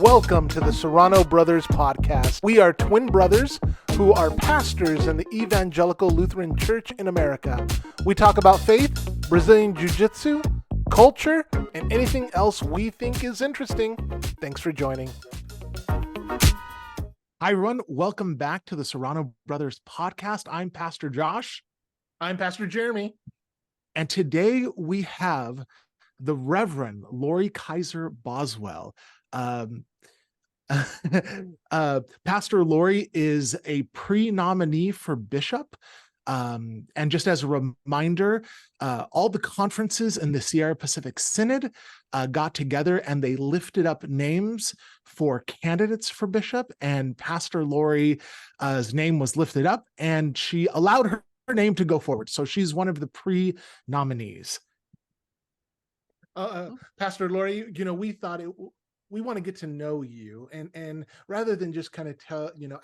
Welcome to the Serrano Brothers podcast. We are twin brothers who are pastors in the Evangelical Lutheran Church in America. We talk about faith, Brazilian Jiu-Jitsu, culture, and anything else we think is interesting. Thanks for joining. Hi, everyone. Welcome back to the Serrano Brothers podcast. I'm Pastor Josh. I'm Pastor Jeremy. And today we have the Reverend Lori Keyser-Boswell. Pastor Lori is a pre-nominee for bishop. And just as a reminder, all the conferences in the Sierra Pacific Synod got together and they lifted up names for candidates for bishop, and Pastor Lori's name was lifted up and she allowed her name to go forward. So she's one of the pre-nominees. Pastor Lori, we thought we want to get to know you, and rather than just kind of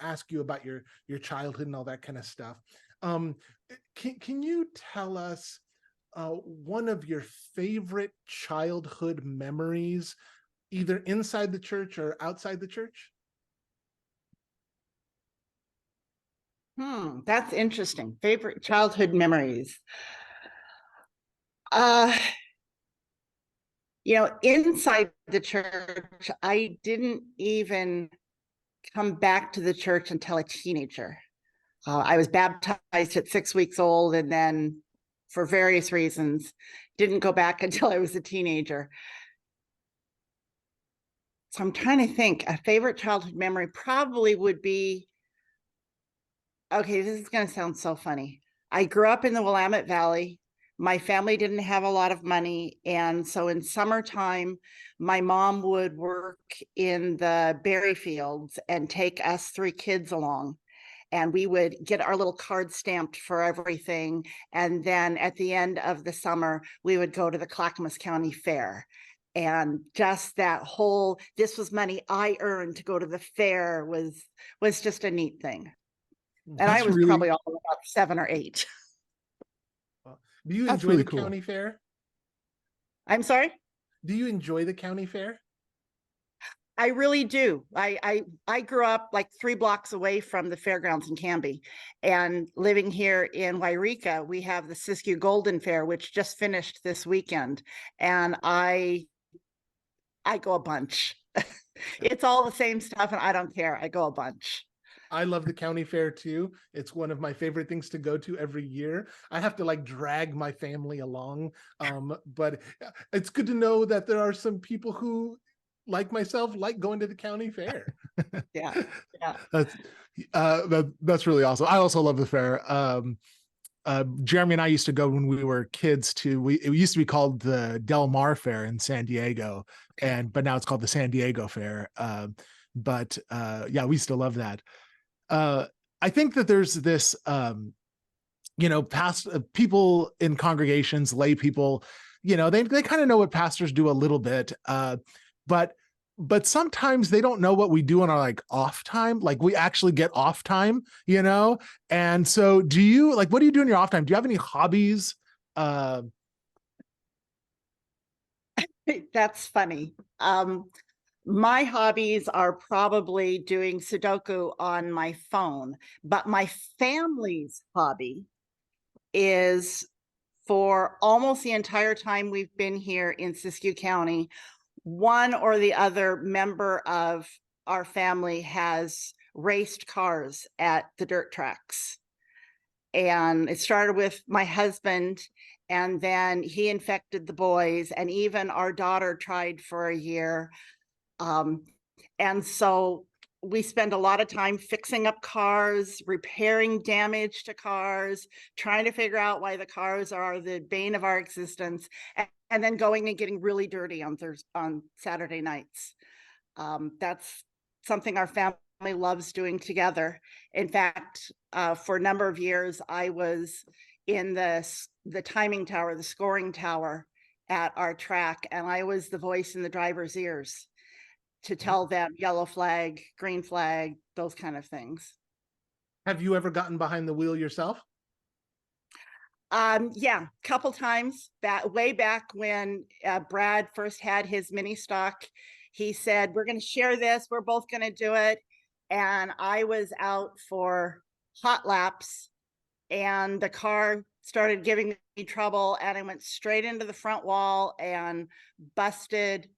ask you about your childhood and all that kind of stuff, can you tell us one of your favorite childhood memories, either inside the church or outside the church? That's interesting. Favorite childhood memories. Inside the church, I didn't even come back to the church until a teenager. I was baptized at 6 weeks old, and then for various reasons, didn't go back until I was a teenager. So I'm trying to think. A favorite childhood memory probably would be, okay, this is going to sound so funny. I grew up in the Willamette Valley. My family didn't have a lot of money. And so in summertime, my mom would work in the berry fields and take us 3 kids along. And we would get our little card stamped for everything. And then at the end of the summer, we would go to the Clackamas County Fair. And just that whole, this was money I earned to go to the fair was just a neat thing. And I was probably all about 7 or 8. Do you enjoy the county fair? I'm sorry? Do you enjoy the county fair? I really do. I grew up like 3 blocks away from the fairgrounds in Canby, and living here in Wairika, we have the Siskiyou Golden Fair, which just finished this weekend, and I go a bunch. It's all the same stuff, and I don't care. I go a bunch. I love the county fair too. It's one of my favorite things to go to every year. I have to drag my family along. But it's good to know that there are some people who, like myself, like going to the county fair. Yeah. That's really awesome. I also love the fair. Jeremy and I used to go when we were kids it used to be called the Del Mar Fair in San Diego, but now it's called the San Diego Fair. But we used to love that. I think that there's this, past people in congregations, lay people, they kind of know what pastors do a little bit, but sometimes they don't know what we do in our off time. We actually get off time, and so what do you do in your off time? Do you have any hobbies? That's funny. My hobbies are probably doing Sudoku on my phone, but my family's hobby is, for almost the entire time we've been here in Siskiyou County, one or the other member of our family has raced cars at the dirt tracks. And it started with my husband, and then he infected the boys, and even our daughter tried for a year. And so we spend a lot of time fixing up cars, repairing damage to cars, trying to figure out why the cars are the bane of our existence, and then going and getting really dirty on Saturday nights. That's something our family loves doing together. In fact, for a number of years, I was in the timing tower, the scoring tower at our track, and I was the voice in the driver's ears to tell them yellow flag, green flag, those kind of things. Have you ever gotten behind the wheel yourself? Yeah, a couple times. Way back when Brad first had his mini stock, he said, we're going to share this. We're both going to do it. And I was out for hot laps and the car started giving me trouble. And I went straight into the front wall and busted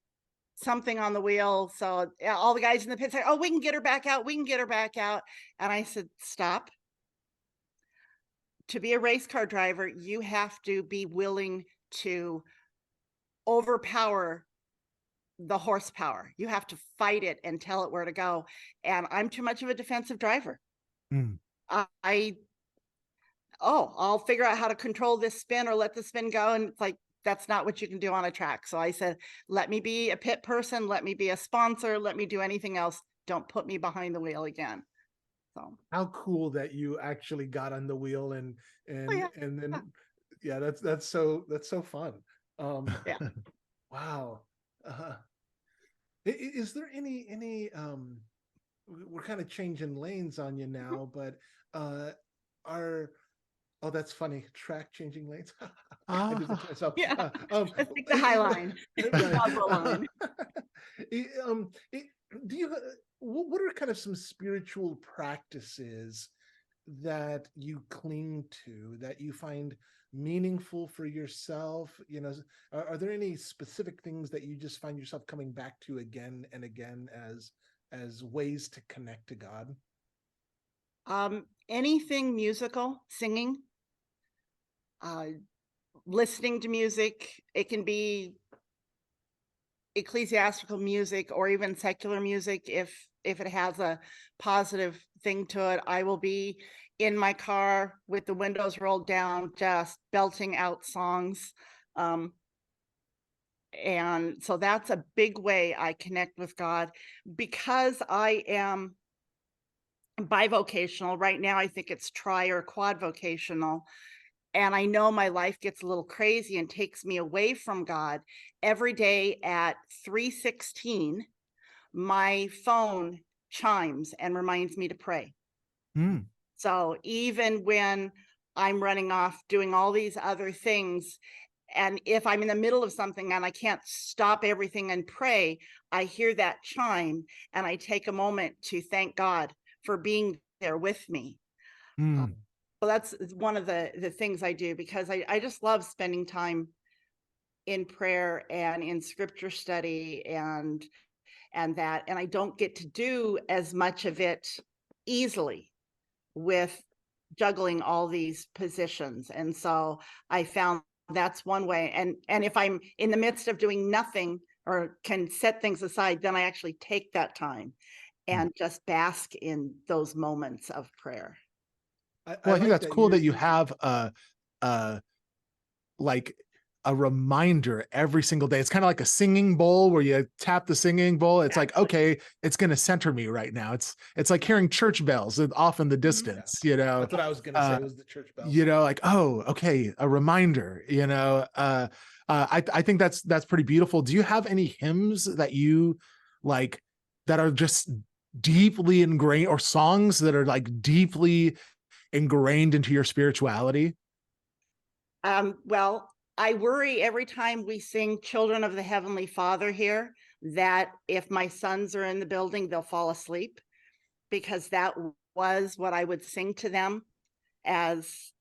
something on the wheel. So all the guys in the pit said, oh, we can get her back out. We can get her back out. And I said, stop. To be a race car driver, you have to be willing to overpower the horsepower. You have to fight it and tell it where to go. And I'm too much of a defensive driver. I'll figure out how to control this spin or let the spin go. And it's like, that's not what you can do on a track. So I said, let me be a pit person. Let me be a sponsor. Let me do anything else. Don't put me behind the wheel again. So how cool that you actually got on the wheel and then that's so fun. Yeah. Wow. Is there any we're kind of changing lanes on you now, but that's funny, track changing lanes. I did it to myself. Yeah. Let's take the high line. Line. Do you what are kind of some spiritual practices that you cling to, that you find meaningful for yourself? You know, are there any specific things that you just find yourself coming back to again and again as ways to connect to God? Anything musical, singing, listening to music. It can be ecclesiastical music or even secular music. If it has a positive thing to it, I will be in my car with the windows rolled down, just belting out songs. And so that's a big way I connect with God, because I am bivocational. Right now, I think it's tri or quad vocational. And I know my life gets a little crazy and takes me away from God. Every day at 3:16, my phone chimes and reminds me to pray. So even when I'm running off doing all these other things, and if I'm in the middle of something and I can't stop everything and pray, I hear that chime and I take a moment to thank God for being there with me. So that's one of the things I do, because I just love spending time in prayer and in scripture study and that, and I don't get to do as much of it easily with juggling all these positions. And so I found that's one way. And if I'm in the midst of doing nothing or can set things aside, then I actually take that time and just bask in those moments of prayer. I think that's cool that you have like a reminder every single day. It's kind of like a singing bowl where you tap the singing bowl. It's like, okay, it's going to center me right now. It's like hearing church bells off in the distance, you know. That's what I was going to say, was the church bells. You know, like, oh, okay, a reminder, you know. I think that's pretty beautiful. Do you have any hymns that you like that are just deeply ingrained, or songs that are like deeply ingrained into your spirituality? Well, I worry every time we sing Children of the Heavenly Father here, that if my sons are in the building, they'll fall asleep, because that was what I would sing to them as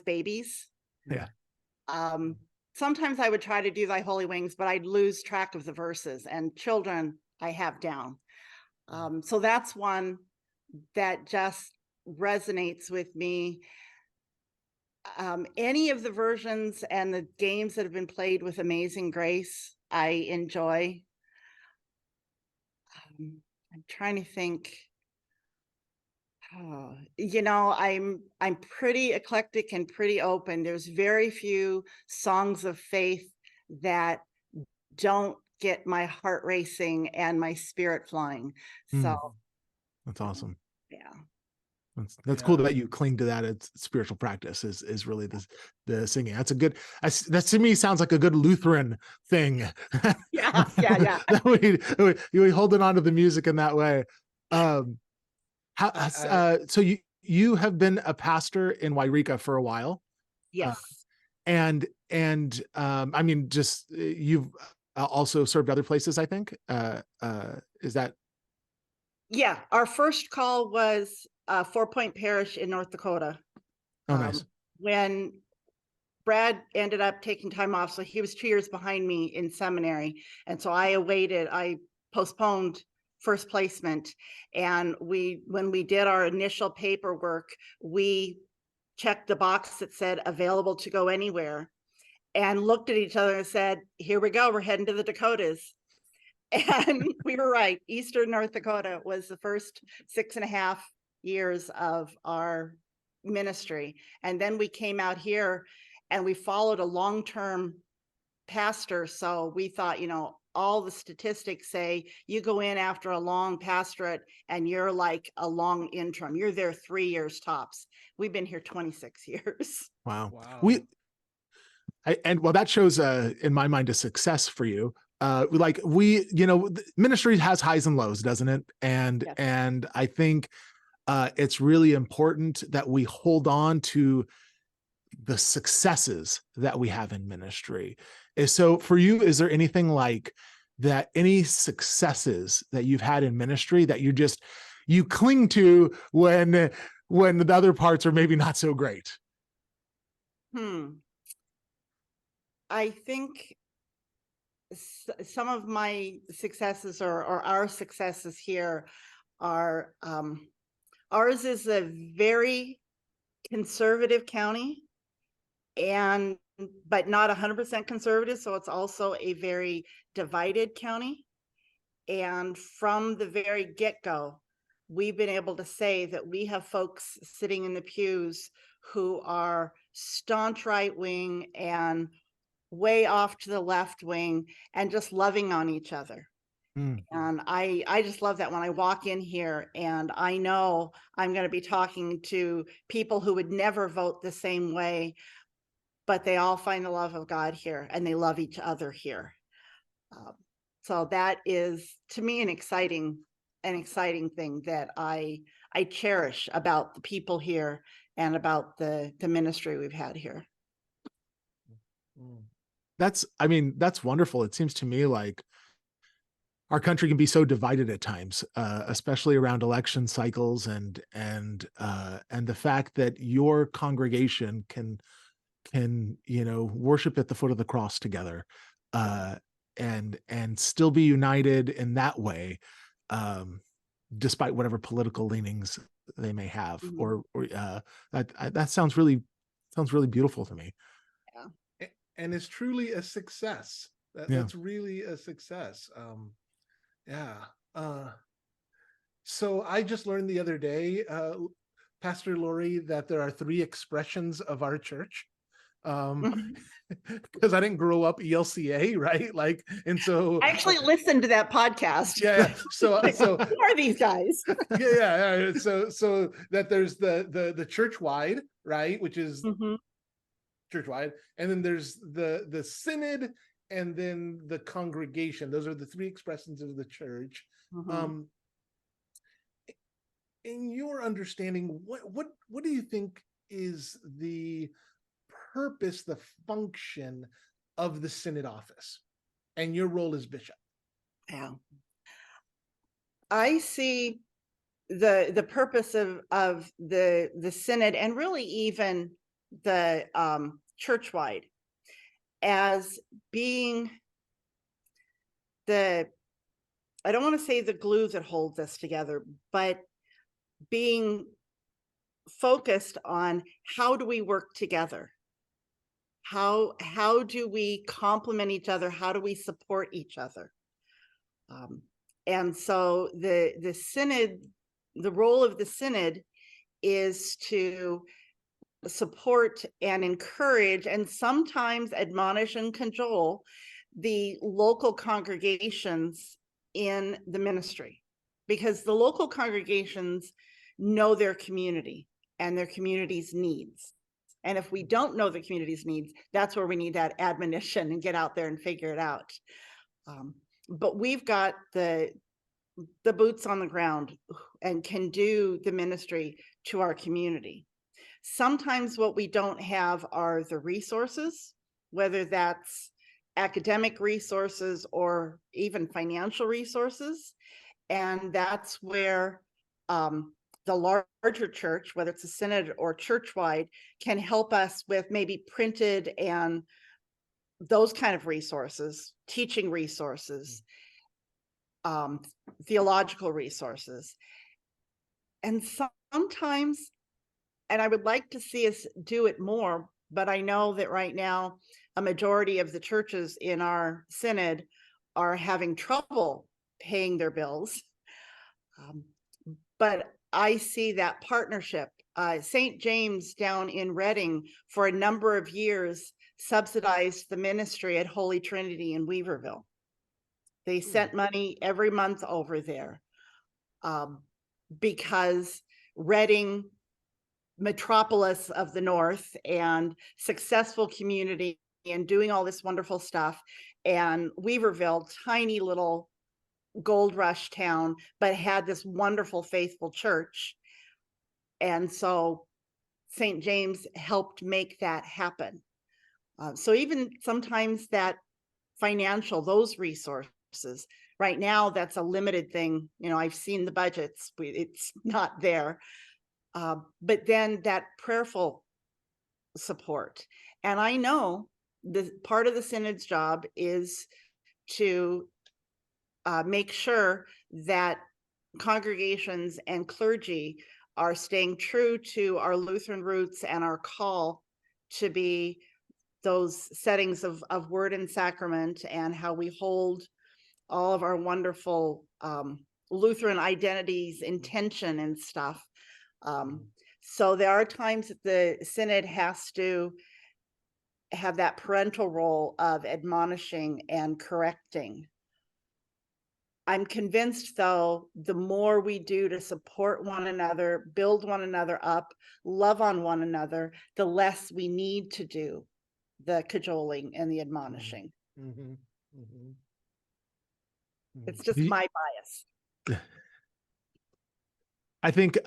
babies. Yeah. Sometimes I would try to do Thy Holy Wings, but I'd lose track of the verses, and children I have down. So that's one that just resonates with me. Any of the versions and the games that have been played with Amazing Grace, I enjoy. I'm trying to think. You know, I'm pretty eclectic and pretty open. There's very few songs of faith that don't get my heart racing and my spirit flying. So that's awesome. Yeah. That's cool that you cling to that. It's spiritual practice is really the singing. That's a good, that to me sounds like a good Lutheran thing. Yeah. we holding on to the music in that way. So you have been a pastor in Wairika for a while. Yes. And I mean, just you've also served other places, I think. Is that? Yeah, our first call was 4 Point Parish in North Dakota. Oh, nice. When Brad ended up taking time off, so he was 2 years behind me in seminary, and so I postponed first placement, and when we did our initial paperwork, we checked the box that said available to go anywhere, and looked at each other and said, here we go, we're heading to the Dakotas. And we were right. Eastern North Dakota was the first 6.5 years of our ministry. And then we came out here and we followed a long-term pastor. So we thought, all the statistics say you go in after a long pastorate and you're like a long interim. You're there 3 years tops. We've been here 26 years. Wow. Wow. Well, that shows, in my mind, a success for you. Ministry has highs and lows, doesn't it? And Yes. and I think it's really important that we hold on to the successes that we have in ministry. So for you, is there anything like that, any successes that you've had in ministry that you cling to when the other parts are maybe not so great? I think some of my successes or our successes here are, ours is a very conservative county, but not 100% conservative. So it's also a very divided county. And from the very get-go, we've been able to say that we have folks sitting in the pews who are staunch right wing and way off to the left wing and just loving on each other. And I just love that when I walk in here and I know I'm going to be talking to people who would never vote the same way, but they all find the love of God here and they love each other here. So that is, to me, an exciting thing that I cherish about the people here and about the ministry we've had here. That's wonderful. It seems to me like our country can be so divided at times, especially around election cycles, and the fact that your congregation can worship at the foot of the cross together, and still be united in that way, despite whatever political leanings they may have. Or that sounds really beautiful to me. Yeah. And it's truly a success. That's really a success. So I just learned the other day, Pastor Lori, that there are 3 expressions of our church. Because I didn't grow up ELCA, right? And so I actually listened to that podcast. Yeah. So who are these guys? Yeah. So that there's the church-wide, right, which is church-wide, and then there's the synod, and then the congregation. Those are the 3 expressions of the church. In your understanding, what do you think is the purpose, the function of the synod office and your role as bishop? Yeah, I see the purpose of the synod, and really even the church-wide, as being I don't want to say the glue that holds us together, but being focused on how do we work together? How do we complement each other? How do we support each other? And so the synod, the role of the synod is to support and encourage, and sometimes admonish and cajole the local congregations in the ministry, because the local congregations know their community and their community's needs. And if we don't know the community's needs, that's where we need that admonition and get out there and figure it out. But we've got the boots on the ground and can do the ministry to our community. Sometimes what we don't have are the resources, whether that's academic resources or even financial resources. And that's where the larger church, whether it's a synod or churchwide, can help us with maybe printed and those kind of resources, teaching resources, theological resources. And sometimes, and I would like to see us do it more, but I know that right now a majority of the churches in our synod are having trouble paying their bills. But I see that partnership. St. James down in Reading for a number of years subsidized the ministry at Holy Trinity in Weaverville. They sent money every month over there because Reading, metropolis of the North and successful community and doing all this wonderful stuff, and Weaverville, tiny little gold rush town, but had this wonderful faithful church. And so St. James helped make that happen. So even sometimes that financial, those resources, right now, that's a limited thing. You know, I've seen the budgets, it's not there. But then that prayerful support. And I know the part of the synod's job is to make sure that congregations and clergy are staying true to our Lutheran roots and our call to be those settings of word and sacrament, and how we hold all of our wonderful Lutheran identities in tension and stuff. So there are times that the synod has to have that parental role of admonishing and correcting. I'm convinced, though, the more we do to support one another, build one another up, love on one another, the less we need to do the cajoling and the admonishing. It's just my bias. I think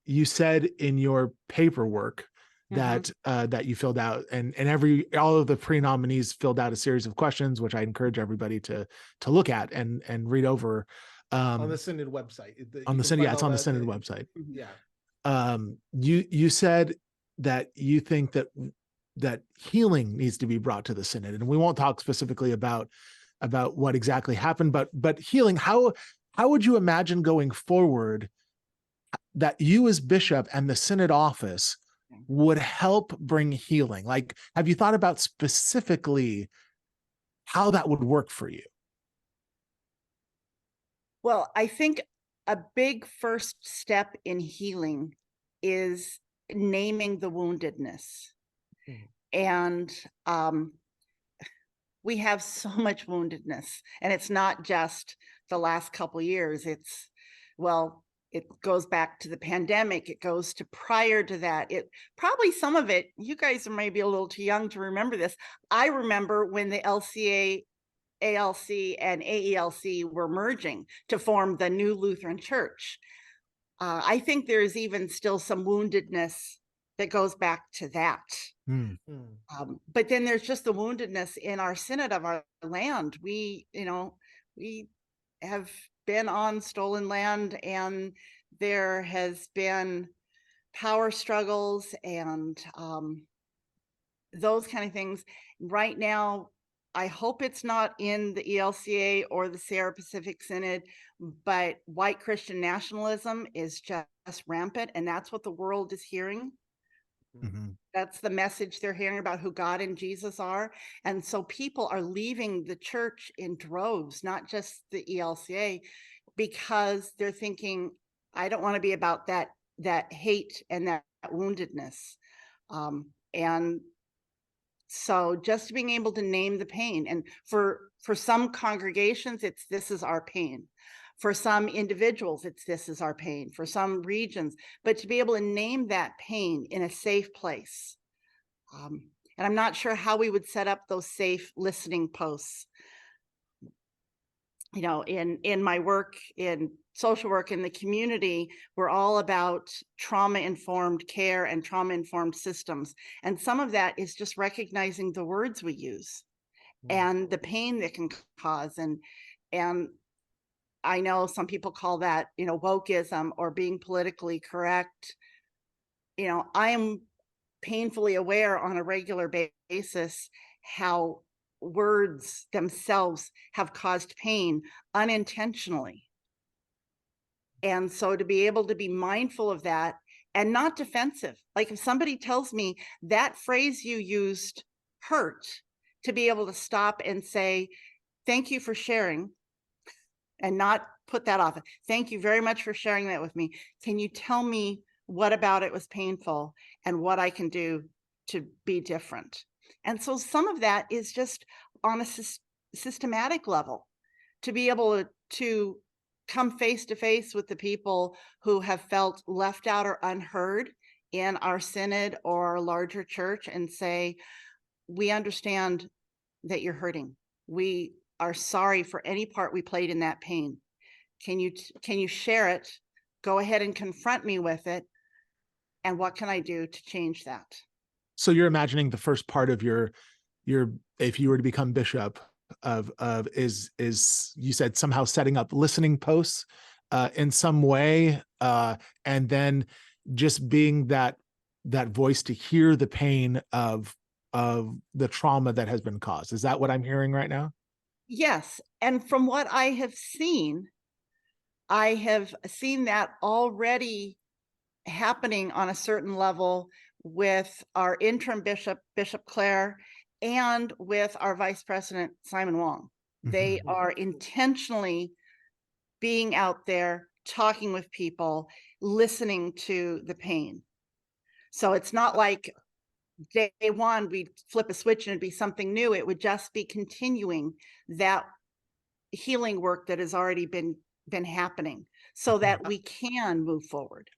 you said in your paperwork that that you filled out, and all of the pre-nominees filled out a series of questions, which I encourage everybody to look at and read over. On the synod website. On the synod, yeah, it's on the synod website. Yeah. You said that you think that healing needs to be brought to the synod, and we won't talk specifically about what exactly happened, but healing. How would you imagine going forward that you as bishop and the synod office would help bring healing? Like, have you thought about specifically how that would work for you? Well, I think a big first step in healing is naming the woundedness. And we have so much woundedness, and it's not just the last couple years. It's, well, it goes back to the pandemic. It goes to prior to that. It probably, some of it, you guys are maybe a little too young to remember this. I remember when the LCA, ALC, and AELC were merging to form the new Lutheran Church. I think there's even still some woundedness that goes back to that. But then there's just the woundedness in our synod of our land. We have been on stolen land, and there has been power struggles and those kind of things. Right now, I hope it's not in the ELCA or the Sierra Pacific Synod, but white Christian nationalism is just rampant, and that's what the world is hearing. That's the message they're hearing about who God and Jesus are. And so people are leaving the church in droves, not just the ELCA, because they're thinking, I don't want to be about that hate and that woundedness. And so just being able to name the pain. And for some congregations, it's this is our pain. For some individuals, it's this is our pain. For some regions, but to be able to name that pain in a safe place. And I'm not sure how we would set up those safe listening posts. You know, in my work in social work in the community, we're all about trauma-informed care and trauma-informed systems. And some of that is just recognizing the words we use and the pain that can cause. And I know some people call that, wokeism or being politically correct. I am painfully aware on a regular basis how words themselves have caused pain unintentionally. And so to be able to be mindful of that and not defensive, like if somebody tells me that phrase you used hurt, to be able to stop and say, thank you for sharing, and not put that off. Thank you very much for sharing that with me. Can you tell me what about it was painful and what I can do to be different? And so some of that is just on a systematic level, to be able to come face to face with the people who have felt left out or unheard in our synod or our larger church and say, we understand that you're hurting. We are sorry for any part we played in that pain. Can you share it? Go ahead and confront me with it. And what can I do to change that? So you're imagining the first part of your, if you were to become bishop, is you said somehow setting up listening posts in some way, and then just being that voice to hear the pain of the trauma that has been caused. Is that what I'm hearing right now? Yes. And from what I have seen that already happening on a certain level with our interim bishop, Bishop Clare, and with our vice president, Simon Wong. They are intentionally being out there, talking with people, listening to the pain. So it's not like day one, we'd flip a switch and it'd be something new. It would just be continuing that healing work that has already been happening so that we can move forward.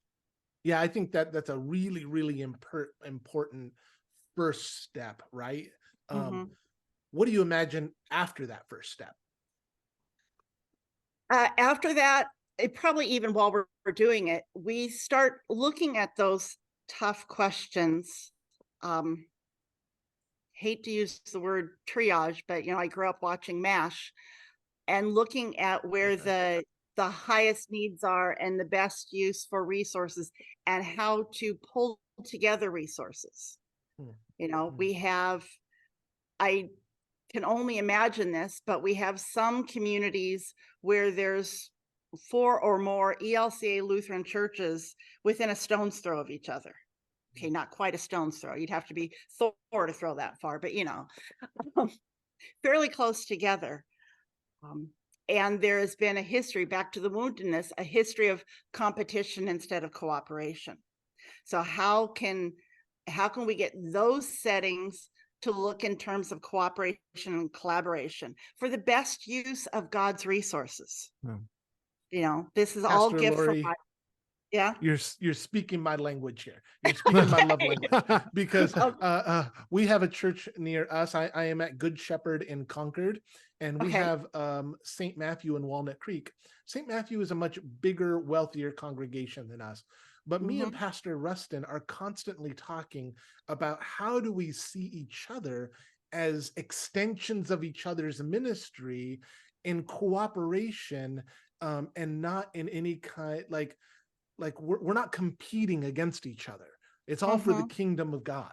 Yeah, I think that's a really, really important first step, right? What do you imagine after that first step? After that, probably even while we're doing it, we start looking at those tough questions. Hate to use the word triage, but I grew up watching MASH and looking at where the highest needs are and the best use for resources and how to pull together resources. We have, I can only imagine this, but we have some communities where there's 4 or more ELCA Lutheran churches within a stone's throw of each other. Okay, not quite a stone's throw. You'd have to be Thor to throw that far, but fairly close together. And there has been a history, back to the woundedness, a history of competition instead of cooperation. So how can we get those settings to look in terms of cooperation and collaboration for the best use of God's resources? This is all gift from God. Yeah, you're speaking my language here. You're speaking my love language, because we have a church near us. I am at Good Shepherd in Concord, and we have St. Matthew in Walnut Creek. St. Matthew is a much bigger, wealthier congregation than us. But me and Pastor Rustin are constantly talking about how do we see each other as extensions of each other's ministry in cooperation, and not in any kind, like we're not competing against each other. It's all for the kingdom of God.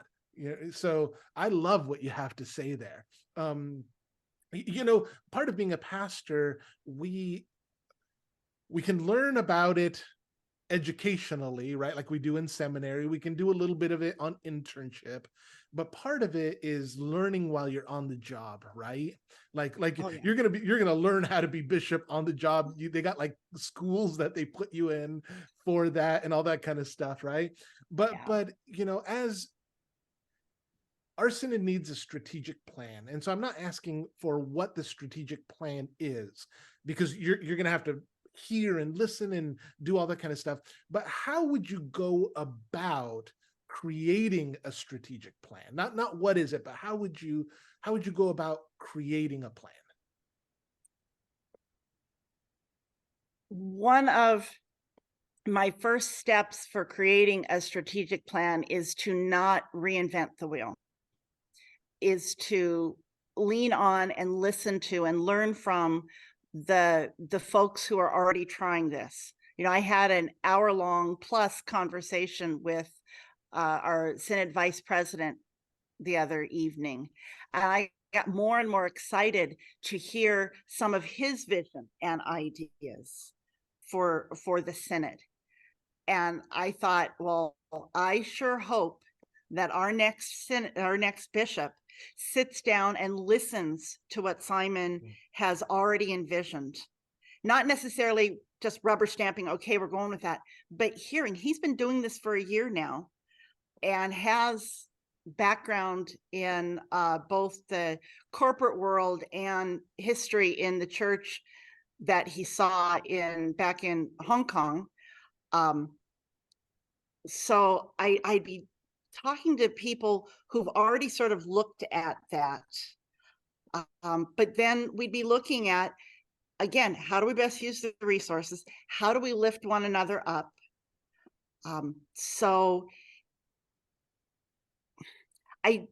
So I love what you have to say there. Part of being a pastor, we can learn about it educationally, right? Like we do in seminary. We can do a little bit of it on internship, but part of it is learning while you're on the job, right? You're gonna learn how to be bishop on the job. They got like schools that they put you in for that and all that kind of stuff, right? But as our synod needs a strategic plan, and so I'm not asking for what the strategic plan is, because you're gonna have to hear and listen and do all that kind of stuff. But how would you go about creating a strategic plan? Not what is it, but how would you go about creating a plan? One of my first steps for creating a strategic plan is to not reinvent the wheel, is to lean on and listen to and learn from the folks who are already trying this. You know, I had an hour-long plus conversation with our Synod Vice President the other evening, and I got more and more excited to hear some of his vision and ideas for the Synod. And I thought, well, I sure hope that our next bishop sits down and listens to what Simon has already envisioned. Not necessarily just rubber stamping, okay, we're going with that, but hearing he's been doing this for a year now and has background in both the corporate world and history in the church that he saw back in Hong Kong. So I'd be talking to people who've already sort of looked at that. But then we'd be looking at, again, how do we best use the resources? How do we lift one another up? So I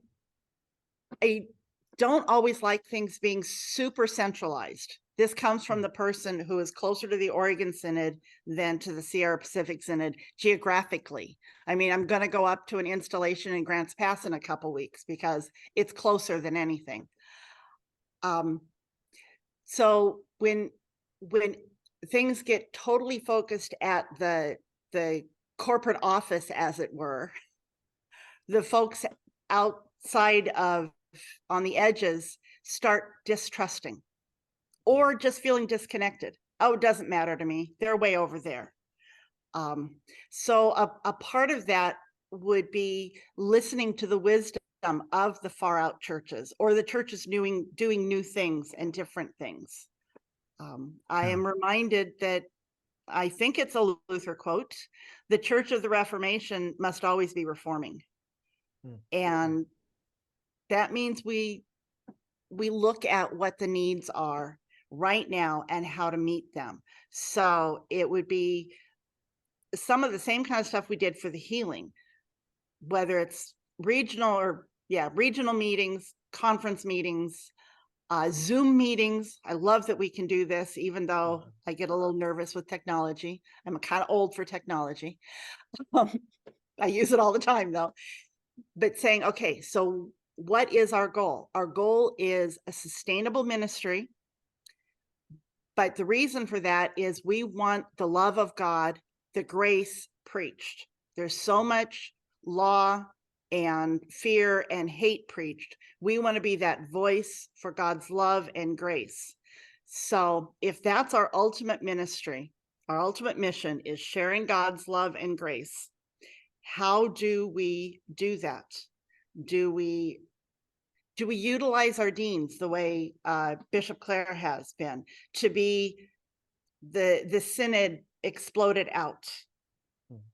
don't always like things being super centralized. This comes from the person who is closer to the Oregon Synod than to the Sierra Pacific Synod geographically. I mean, I'm going to go up to an installation in Grants Pass in a couple weeks because it's closer than anything. So when things get totally focused at the corporate office, as it were, the folks outside of, on the edges, start distrusting or just feeling disconnected. Oh, it doesn't matter to me. They're way over there. So a part of that would be listening to the wisdom of the far out churches or the churches doing new things and different things. I am reminded that, I think it's a Luther quote, the Church of the Reformation must always be reforming. And that means we look at what the needs are right now and how to meet them. So it would be some of the same kind of stuff we did for the healing, whether it's regional meetings, conference meetings, Zoom meetings. I love that we can do this, even though I get a little nervous with technology. I'm kind of old for technology. I use it all the time though. But saying, okay, so what is our goal? Our goal is a sustainable ministry. But the reason for that is we want the love of God, the grace preached. There's so much law and fear and hate preached. We want to be that voice for God's love and grace. So if that's our ultimate ministry, our ultimate mission is sharing God's love and grace, how do we do that? Do we utilize our deans the way Bishop Clare has been, to be the synod exploded out?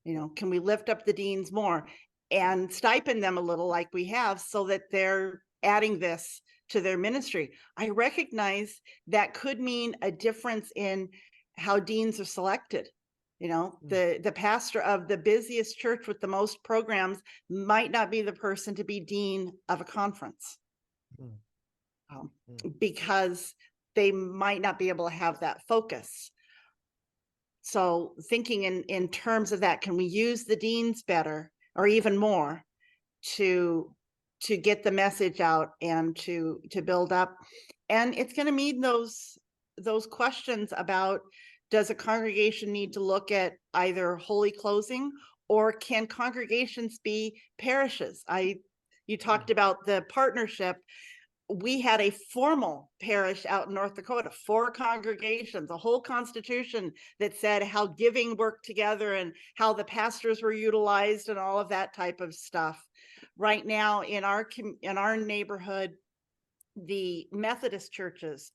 You know, can we lift up the deans more and stipend them a little like we have, so that they're adding this to their ministry? I recognize that could mean a difference in how deans are selected. You know, the pastor of the busiest church with the most programs might not be the person to be dean of a conference, because they might not be able to have that focus. So thinking in terms of that, can we use the deans better or even more to get the message out and to build up? And it's going to mean those questions about, does a congregation need to look at either holy closing, or can congregations be parishes? You talked about the partnership. We had a formal parish out in North Dakota, 4 congregations, a whole constitution that said how giving worked together and how the pastors were utilized and all of that type of stuff. Right now in our neighborhood, the Methodist churches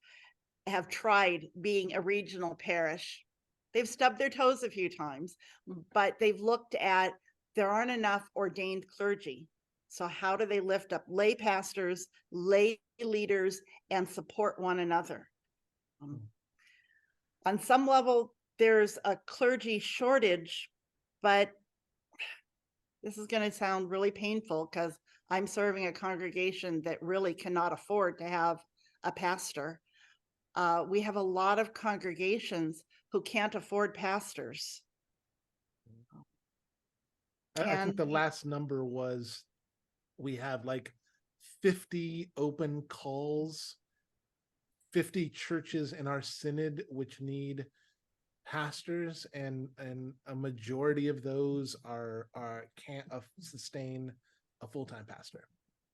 have tried being a regional parish. They've stubbed their toes a few times, but they've looked at, there aren't enough ordained clergy. So how do they lift up lay pastors, lay leaders, and support one another? On some level, there's a clergy shortage, but this is going to sound really painful because I'm serving a congregation that really cannot afford to have a pastor. We have a lot of congregations who can't afford pastors. I think the last number was we have like 50 open calls, 50 churches in our synod which need pastors, and a majority of those are can't sustain a full-time pastor.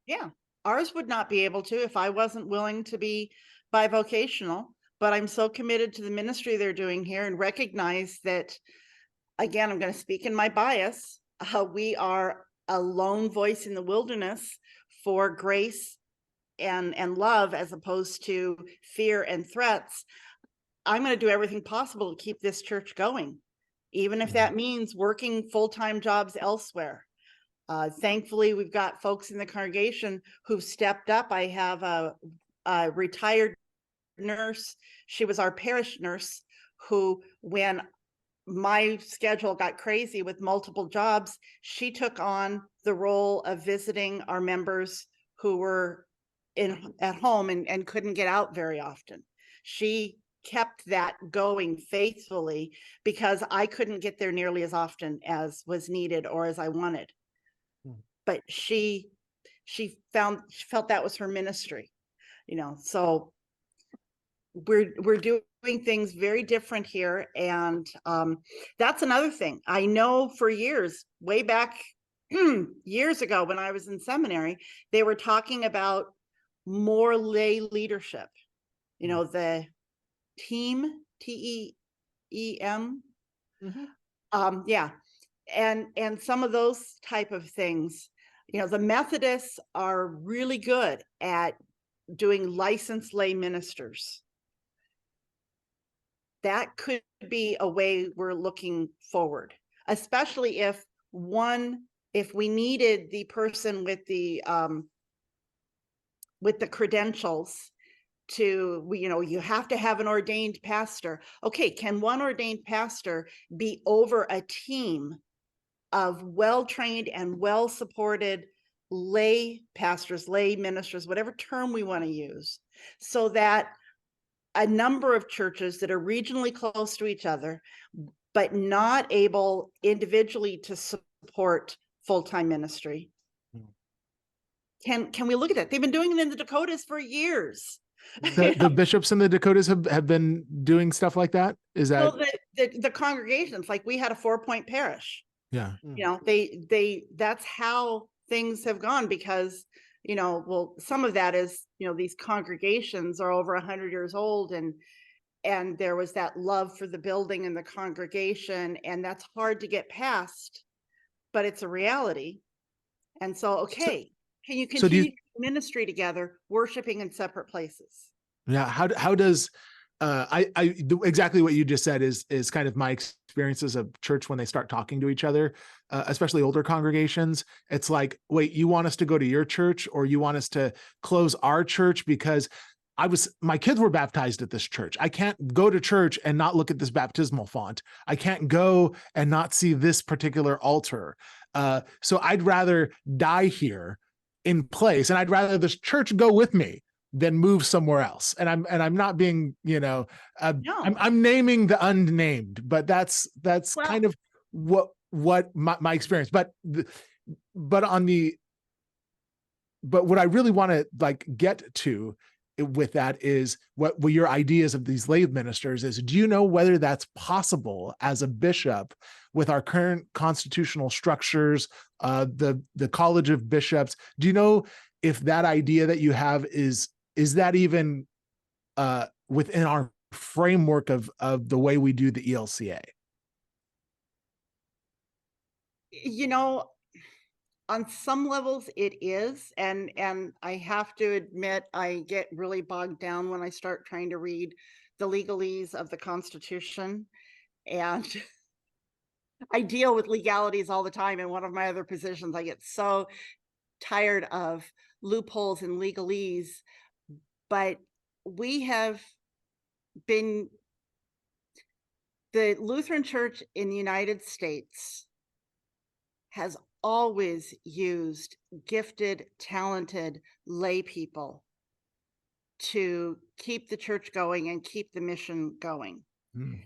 Yeah, ours would not be able to if I wasn't willing to be bivocational, but I'm so committed to the ministry they're doing here and recognize that, again, I'm going to speak in my bias. We are a lone voice in the wilderness for grace and love, as opposed to fear and threats. I'm going to do everything possible to keep this church going, even if that means working full-time jobs elsewhere. Thankfully, we've got folks in the congregation who've stepped up. I have a retired nurse. She was our parish nurse who, when my schedule got crazy with multiple jobs, she took on the role of visiting our members who were at home and couldn't get out very often. She kept that going faithfully because I couldn't get there nearly as often as was needed or as I wanted. But she felt that was her ministry, so we're doing things very different here. And that's another thing. I know for years, way back years ago when I was in seminary, they were talking about more lay leadership, the team, TEEM. Yeah. And some of those type of things, the Methodists are really good at doing licensed lay ministers. That could be a way we're looking forward, especially if we needed the person with the credentials to, you have to have an ordained pastor. Okay, can one ordained pastor be over a team of well-trained and well-supported lay pastors, lay ministers, whatever term we want to use, so that a number of churches that are regionally close to each other, but not able individually to support full-time ministry. Can we look at that? They've been doing it in the Dakotas for years. The bishops in the Dakotas have been doing stuff like that? Is that? Well, the congregations, like we had a 4-point parish. Yeah. That's how things have gone, because, well, some of that is, these congregations are over 100 years old, and there was that love for the building and the congregation, and that's hard to get past, but it's a reality. And so, okay, can you continue ministry together, worshiping in separate places? Yeah. How does exactly what you just said is kind of my experiences of church when they start talking to each other, especially older congregations. It's like, wait, you want us to go to your church, or you want us to close our church because my kids were baptized at this church. I can't go to church and not look at this baptismal font. I can't go and not see this particular altar. So I'd rather die here in place, and I'd rather this church go with me than move somewhere else. And I'm not being, No. I'm naming the unnamed, but that's kind of what my experience. But what I really want to get to with that is what your ideas of these lay ministers is. Do you know whether that's possible as a bishop with our current constitutional structures, the College of Bishops? Do you know if that idea that you have is that even within our framework of the way we do the ELCA? On some levels it is, and I have to admit, I get really bogged down when I start trying to read the legalese of the Constitution, and I deal with legalities all the time. In one of my other positions, I get so tired of loopholes and legalese, but the Lutheran Church in the United States has always used gifted, talented lay people to keep the church going and keep the mission going. Mm.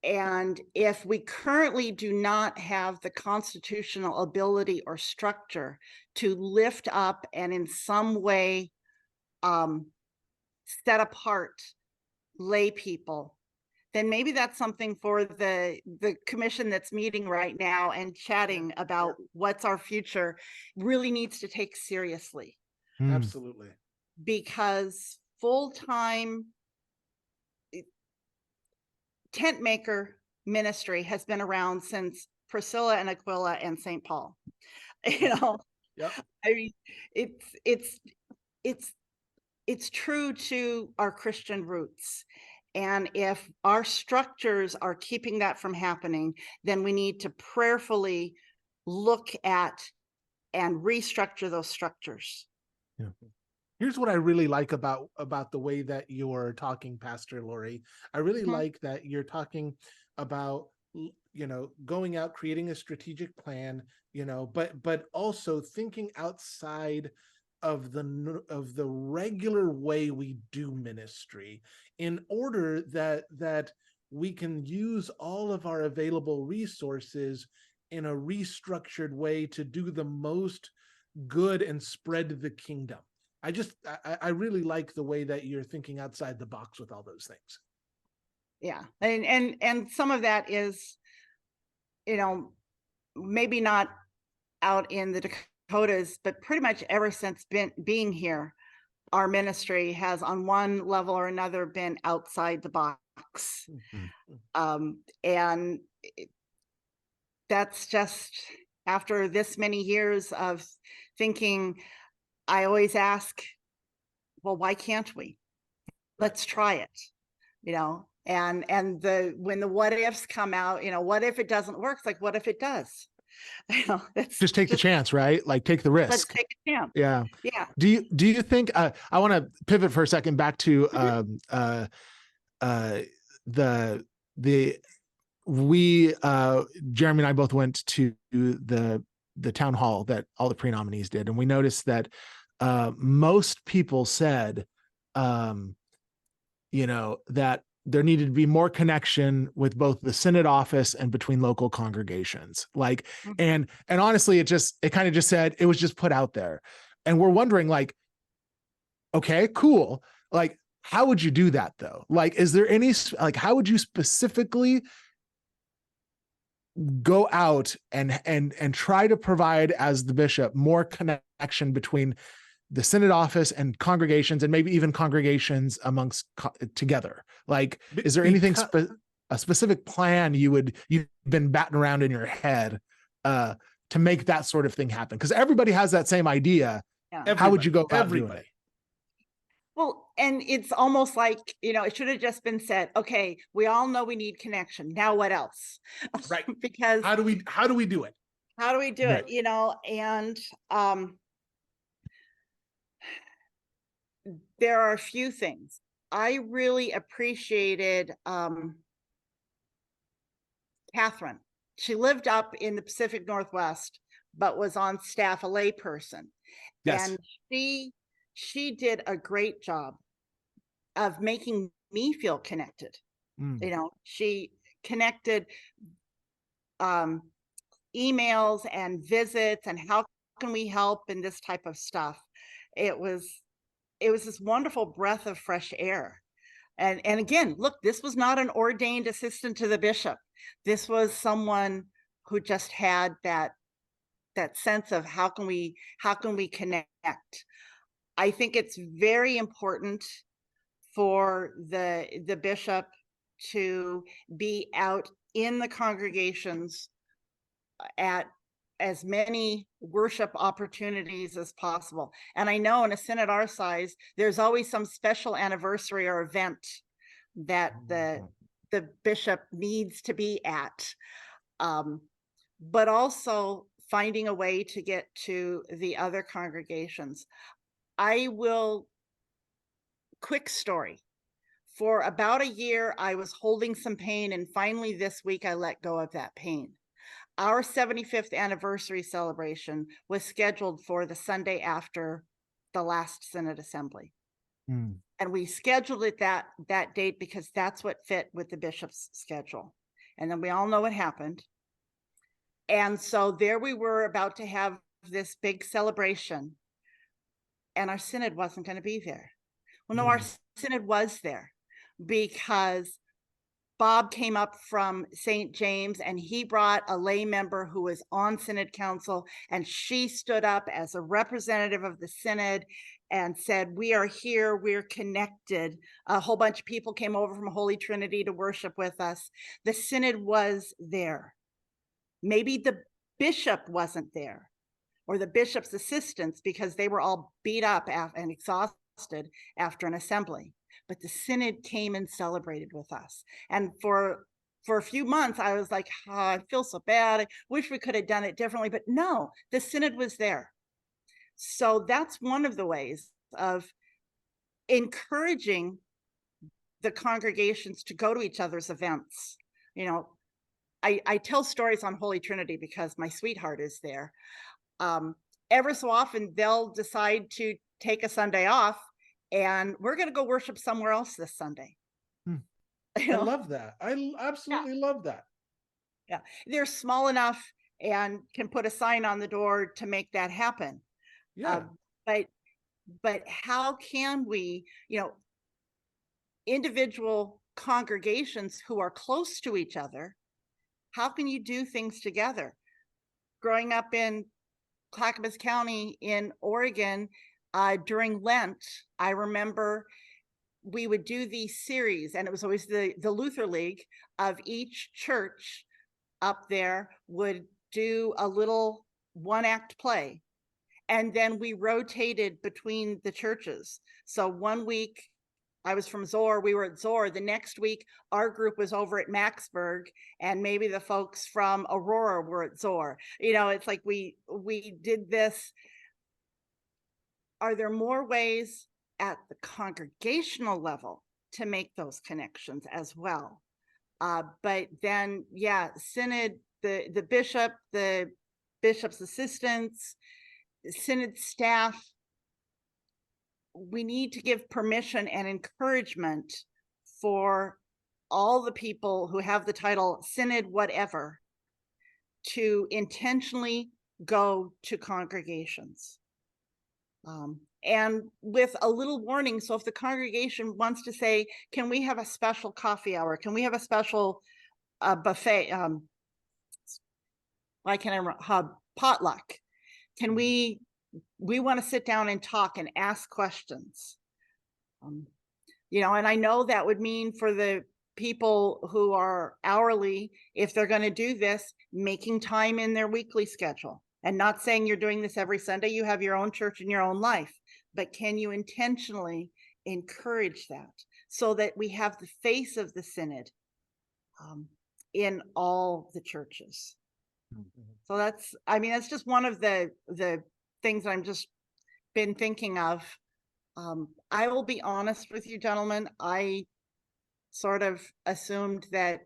And if we currently do not have the constitutional ability or structure to lift up and in some way set apart lay people, then maybe that's something for the commission that's meeting right now and chatting about what's our future really needs to take seriously. Mm. Absolutely. Because full-time tent maker ministry has been around since Priscilla and Aquila and St. Paul. You know, Yep. I mean, it's true to our Christian roots. And if our structures are keeping that from happening, then we need to prayerfully look at and restructure those structures. Yeah. Here's what I really like about the way that you're talking, Pastor Lori. I really Mhm. like that you're talking about, going out, creating a strategic plan, but also thinking outside of the regular way we do ministry, in order that we can use all of our available resources in a restructured way to do the most good and spread the kingdom. I really like the way that you're thinking outside the box with all those things. Yeah. And some of that is, maybe not out in the Dakotas, but pretty much ever since being here, our ministry has on one level or another been outside the box. And that's just after this many years of thinking, I always ask, well, why can't we? Let's try it, and when the what ifs come out, what if it doesn't work? It's like, what if it does? Just take the chance, right? Like, take the Let's risk. take a chance. Yeah. Yeah. Do you think, I want to pivot for a second back to Jeremy and I both went to the town hall that all the pre-nominees did, and we noticed that most people said that there needed to be more connection with both the synod office and between local congregations. Like, and honestly, it kind of just said, it was just put out there. And we're wondering, like, okay, cool. Like, how would you do that though? Like, is there any, like, how would you specifically go out and try to provide, as the bishop, more connection between the synod office and congregations, and maybe even congregations amongst together? Like, is there anything a specific plan you've been batting around in your head to make that sort of thing happen? Because everybody has that same idea. Yeah. How would you go about doing it? Well, and it's almost like, it should have just been said, okay, we all know we need connection. Now what else? Right. Because how do we do it? How do we do Right. it? And there are a few things. I really appreciated Catherine. She lived up in the Pacific Northwest, but was on staff, a lay person. Yes. And she did a great job of making me feel connected. She connected emails and visits and how can we help and this type of stuff. It was this wonderful breath of fresh air. And again, look, this was not an ordained assistant to the bishop. This was someone who just had that sense of how can we connect. I think it's very important for the bishop to be out in the congregations at as many worship opportunities as possible. And I know in a synod our size, there's always some special anniversary or event that the bishop needs to be at. But also finding a way to get to the other congregations. Quick story. For about a year, I was holding some pain, and finally this week I let go of that pain. our 75th anniversary celebration was scheduled for the Sunday after the last Synod Assembly. And we scheduled it that date because that's what fit with the bishop's schedule. And then we all know what happened. And so there we were about to have this big celebration, and our synod wasn't going to be there. Well, no, our synod was there because Bob came up from St. James and he brought a lay member who was on Synod Council, and she stood up as a representative of the synod and said, we are here, we're connected. A whole bunch of people came over from Holy Trinity to worship with us. The synod was there. Maybe the bishop wasn't there, or the bishop's assistants, because they were all beat up and exhausted after an assembly. But the synod came and celebrated with us. And for a few months, I was like, oh, I feel so bad. I wish we could have done it differently. But no, the synod was there. So that's one of the ways of encouraging the congregations to go to each other's events. You know, I tell stories on Holy Trinity because my sweetheart is there. Ever so often, they'll decide to take a Sunday off, and we're going to go worship somewhere else this Sunday. You know? I love that. I absolutely love that. Yeah, they're small enough and can put a sign on the door to make that happen. Yeah. But how can we, you know, individual congregations who are close to each other, how can you do things together? Growing up in Clackamas County in Oregon, during Lent, I remember we would do these series, and it was always the Luther League of each church up there would do a little one-act play. And then we rotated between the churches. So one week I was from Zor, we were at Zor. The next week, our group was over at Maxburg, and maybe the folks from Aurora were at Zor. You know, it's like we did this. Are there more ways at the congregational level to make those connections as well? But then, yeah, synod, the bishop's assistants, synod staff, we need to give permission and encouragement for all the people who have the title synod whatever to intentionally go to congregations. And with a little warning, so if the congregation wants to say, can we have a special coffee hour? Can we have a special buffet? Why can't I have potluck? Can we want to sit down and talk and ask questions? You know, and I know that would mean for the people who are hourly, if they're going to do this, making time in their weekly schedule. And not saying you're doing this every Sunday, you have your own church and your own life, but can you intentionally encourage that so that we have the face of the synod in all the churches? So that's just one of the things that I'm just been thinking of. I will be honest with you, gentlemen, I sort of assumed that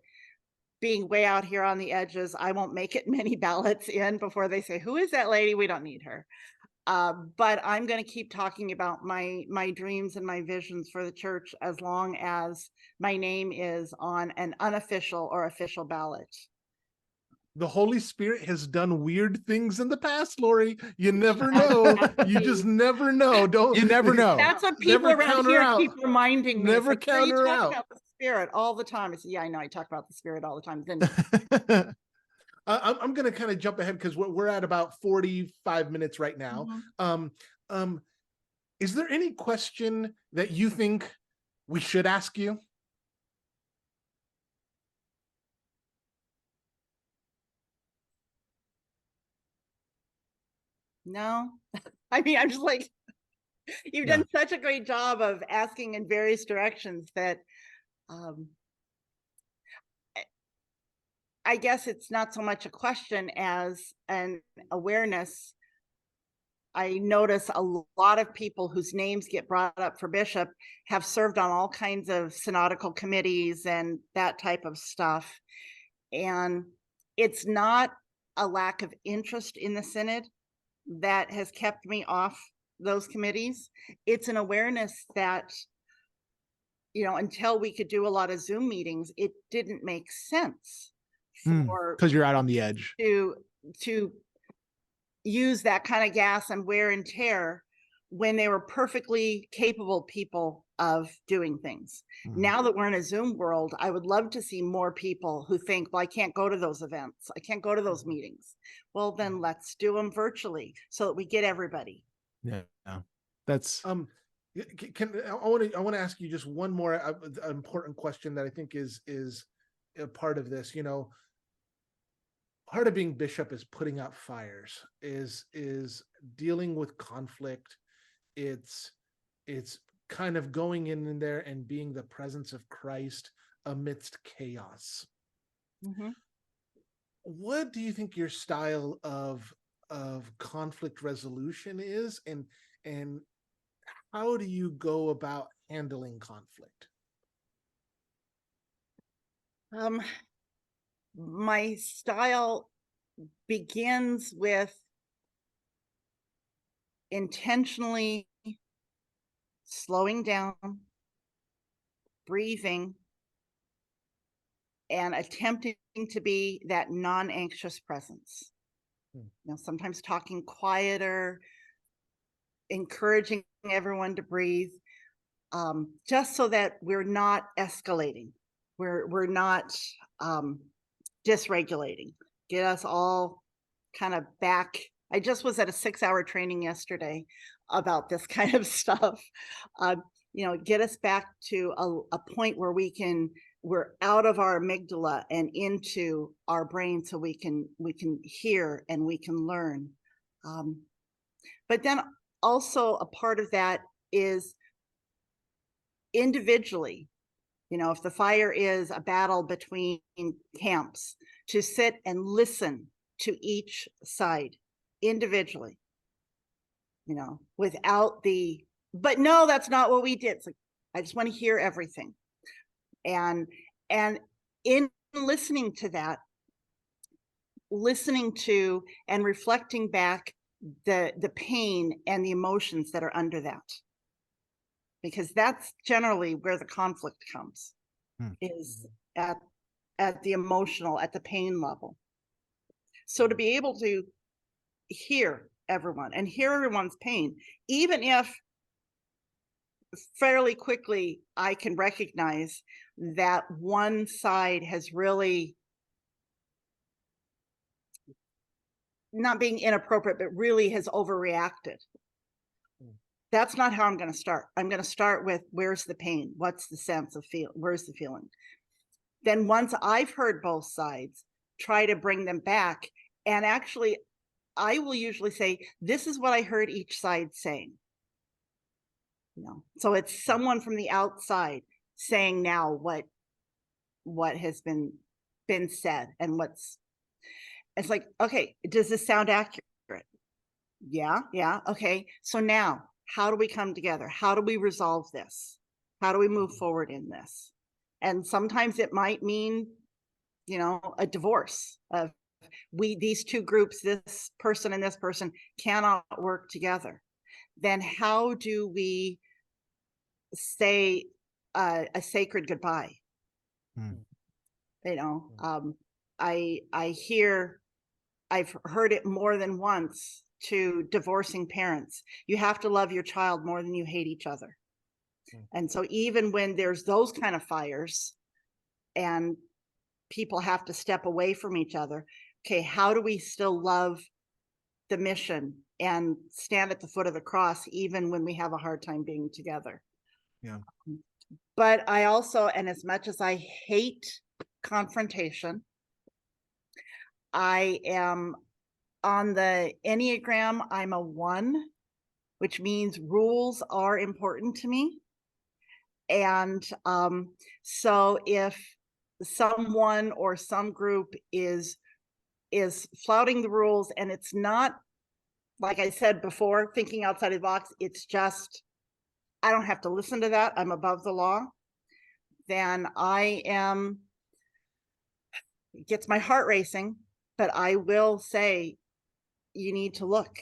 being way out here on the edges, I won't make it many ballots in before they say, who is that lady? We don't need her. But I'm going to keep talking about my dreams and my visions for the church as long as my name is on an unofficial or official ballot. The Holy Spirit has done weird things in the past, Lori. You never know. You just never know. You never know. That's what people around here keep reminding me. Never like, count her out. About the Spirit all the time. I said, yeah, I know. I talk about the Spirit all the time. Then I'm going to kind of jump ahead because we're at about 45 minutes right now. Mm-hmm. Is there any question that you think we should ask you? No, I mean, I'm just like, you've done such a great job of asking in various directions that I guess it's not so much a question as an awareness. I notice a lot of people whose names get brought up for bishop have served on all kinds of synodical committees and that type of stuff. And it's not a lack of interest in the synod that has kept me off those committees. It's an awareness that, until we could do a lot of Zoom meetings, it didn't make sense for because you're out on the edge. to use that kind of gas and wear and tear when they were perfectly capable people of doing things. Now that we're in a Zoom world, I would love to see more people who think, well, I can't go to those events, I can't go to those meetings. Well, then let's do them virtually so that we get everybody. Yeah, that's I want to ask you just one more important question that I think is a part of this. Part of being bishop is putting out fires, is dealing with conflict. It's kind of going in there and being the presence of Christ amidst chaos. What do you think your style of conflict resolution is, and how do you go about handling conflict? My style begins with intentionally slowing down, breathing, and attempting to be that non-anxious presence. Sometimes talking quieter, encouraging everyone to breathe, just so that we're not escalating. We're not dysregulating. Get us all kind of back. I just was at a 6-hour training yesterday about this kind of stuff. Get us back to a point where we're out of our amygdala and into our brain, so we can hear and we can learn. But then also a part of that is individually, if the fire is a battle between camps, to sit and listen to each side individually, without but no, that's not what we did. It's like, I just want to hear everything. And in listening to that, listening to and reflecting back the pain and the emotions that are under that, because that's generally where the conflict comes, is at the emotional, at the pain level. So to be able to hear everyone and hear everyone's pain, even if fairly quickly I can recognize that one side has really, not being inappropriate, but really has overreacted. That's not how I'm going to start. I'm going to start with, where's the pain? What's the sense of where's the feeling? Then once I've heard both sides, try to bring them back. And actually, I will usually say, this is what I heard each side saying. So it's someone from the outside saying now what has been said, and it's like, okay, does this sound accurate? Yeah. Okay. So now, how do we come together? How do we resolve this? How do we move forward in this? And sometimes it might mean, a divorce of these two groups, this person and this person, cannot work together. Then how do we say a sacred goodbye? I've heard it more than once to divorcing parents. You have to love your child more than you hate each other. And so even when there's those kind of fires and people have to step away from each other, okay, how do we still love the mission and stand at the foot of the cross even when we have a hard time being together? Yeah. But I also, and as much as I hate confrontation, I am on the Enneagram, I'm a 1, which means rules are important to me. And so if someone or some group is flouting the rules, and it's not, like I said before, thinking outside of the box, it's just, I don't have to listen to that, I'm above the law, then it gets my heart racing, but I will say, you need to look.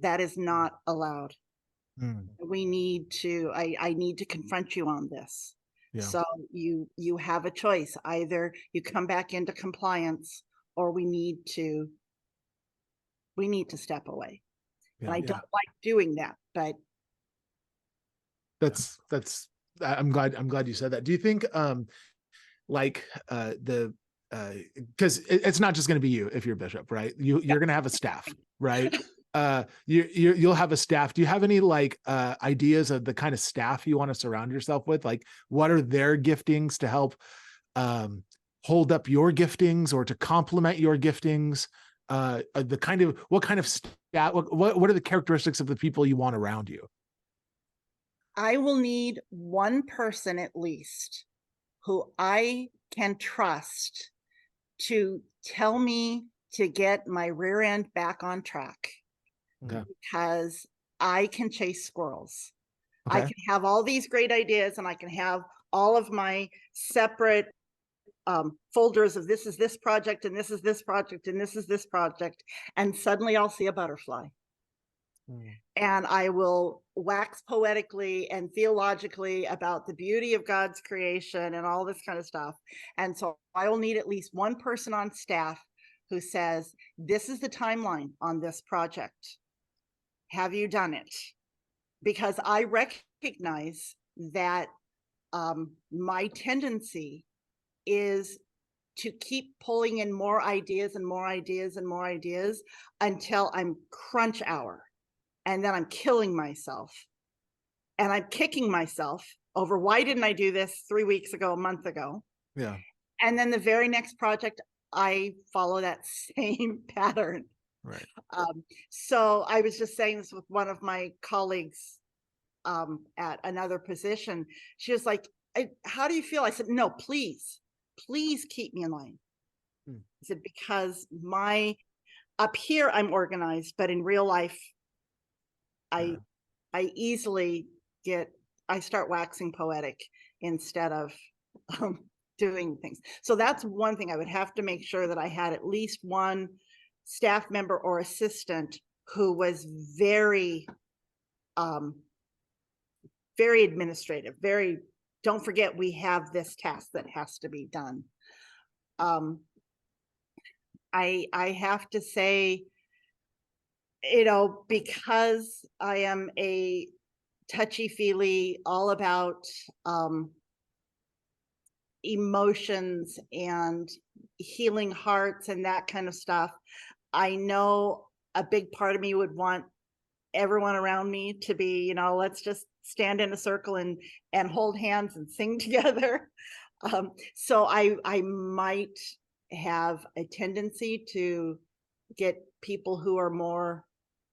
That is not allowed. We need to, I need to confront you on this. Yeah. So you have a choice. Either you come back into compliance, or we need to step away. Yeah. And I don't like doing that, but that's I'm glad you said that. Do you think because it's not just going to be you if you're bishop, right? You're going to have a staff, right? You'll have a staff. Do you have any ideas of the kind of staff you want to surround yourself with? Like, what are their giftings to help hold up your giftings or to complement your giftings? What kind of staff? What are the characteristics of the people you want around you? I will need one person at least who I can trust to tell me to get my rear end back on track. Okay. Because I can chase squirrels. Okay. I can have all these great ideas, and I can have all of my separate folders of this is this project, and this is this project, and this is this project. And suddenly I'll see a butterfly. And I will wax poetically and theologically about the beauty of God's creation and all this kind of stuff. And so I will need at least one person on staff who says, this is the timeline on this project. Have you done it? Because I recognize that my tendency is to keep pulling in more ideas and more ideas and more ideas until I'm crunch hour. And then I'm killing myself. And I'm kicking myself over, why didn't I do this 3 weeks ago, a month ago? Yeah. And then the very next project, I follow that same pattern. Right. So I was just saying this with one of my colleagues at another position. She was like, how do you feel? I said, no, please keep me in line. I said, because up here I'm organized, but in real life, I easily I start waxing poetic instead of doing things. So that's one thing. I would have to make sure that I had at least one staff member or assistant who was very administrative, don't forget we have this task that has to be done. I have to say, because I am a touchy-feely, all about emotions and healing hearts and that kind of stuff, I know a big part of me would want everyone around me to be, let's just stand in a circle and hold hands and sing together. So I might have a tendency to get people who are more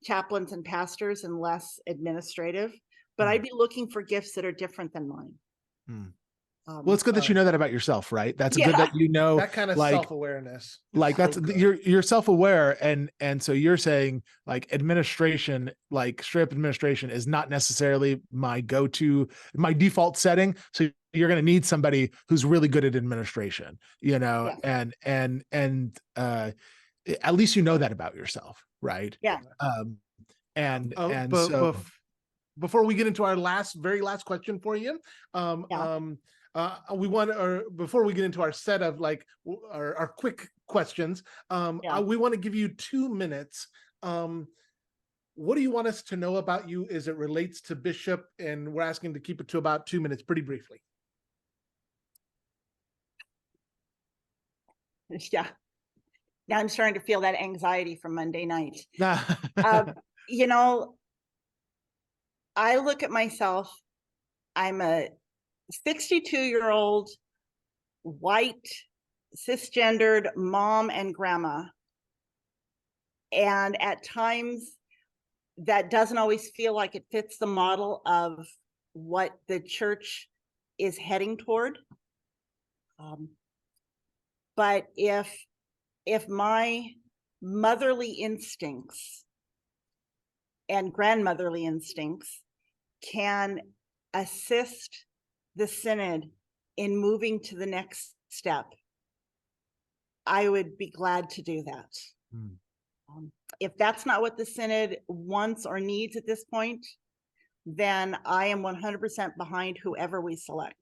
chaplains and pastors and less administrative, but I'd be looking for gifts that are different than mine. Well, it's good that you know that about yourself, right? That's good that that kind of self-awareness. Like that's you're self-aware, and so you're saying administration, straight up administration, is not necessarily my go-to, my default setting. So you're going to need somebody who's really good at administration, and at least you know that about yourself, right? Yeah. Before we get into our very last question for you, before we get into our set of our quick questions, we want to give you 2 minutes. What do you want us to know about you as it relates to Bishop? And we're asking to keep it to about 2 minutes, pretty briefly. Yeah. Now I'm starting to feel that anxiety from Monday night. I look at myself, I'm a 62-year-old white cisgendered mom and grandma. And at times that doesn't always feel like it fits the model of what the church is heading toward. But if my motherly instincts and grandmotherly instincts can assist the Synod in moving to the next step, I would be glad to do that. Hmm. If that's not what the Synod wants or needs at this point, then I am 100% behind whoever we select.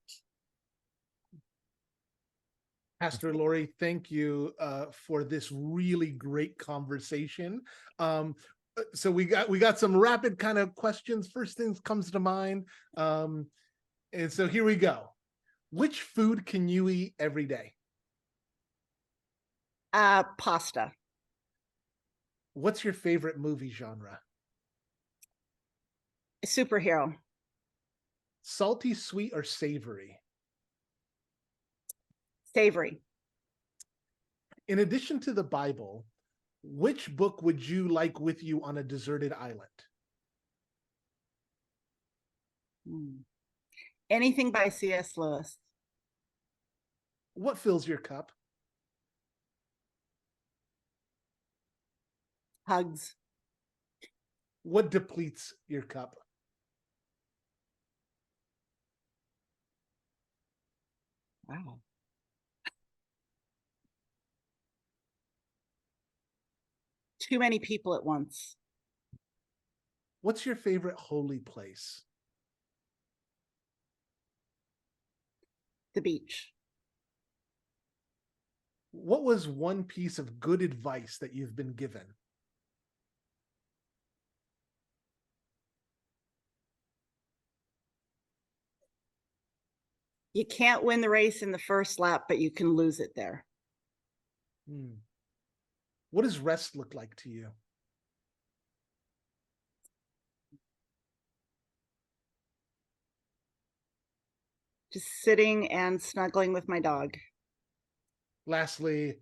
Pastor Lori, thank you for this really great conversation. So we got some rapid kind of questions. First thing comes to mind. And so here we go. Which food can you eat every day? Pasta. What's your favorite movie genre? Superhero. Salty, sweet, or savory? Savory. In addition to the Bible, which book would you like with you on a deserted island? Anything by C.S. Lewis. What fills your cup? Hugs. What depletes your cup? Wow. Too many people at once. What's your favorite holy place? The beach. What was one piece of good advice that you've been given? You can't win the race in the first lap, but you can lose it there. What does rest look like to you? Just sitting and snuggling with my dog. Lastly,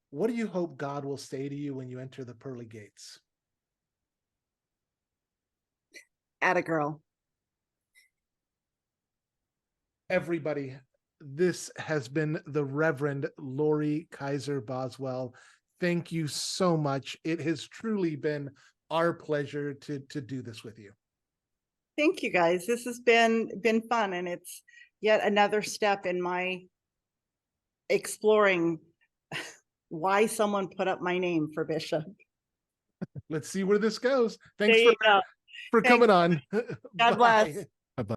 what do you hope God will say to you when you enter the pearly gates? Atta girl. Everybody, this has been the Reverend Lori Keyser-Boswell. Thank you so much. It has truly been our pleasure to do this with you. Thank you, guys. This has been fun, and it's yet another step in my exploring why someone put up my name for bishop. Let's see where this goes. Thanks There you go. for coming on. God bless. Bye-bye.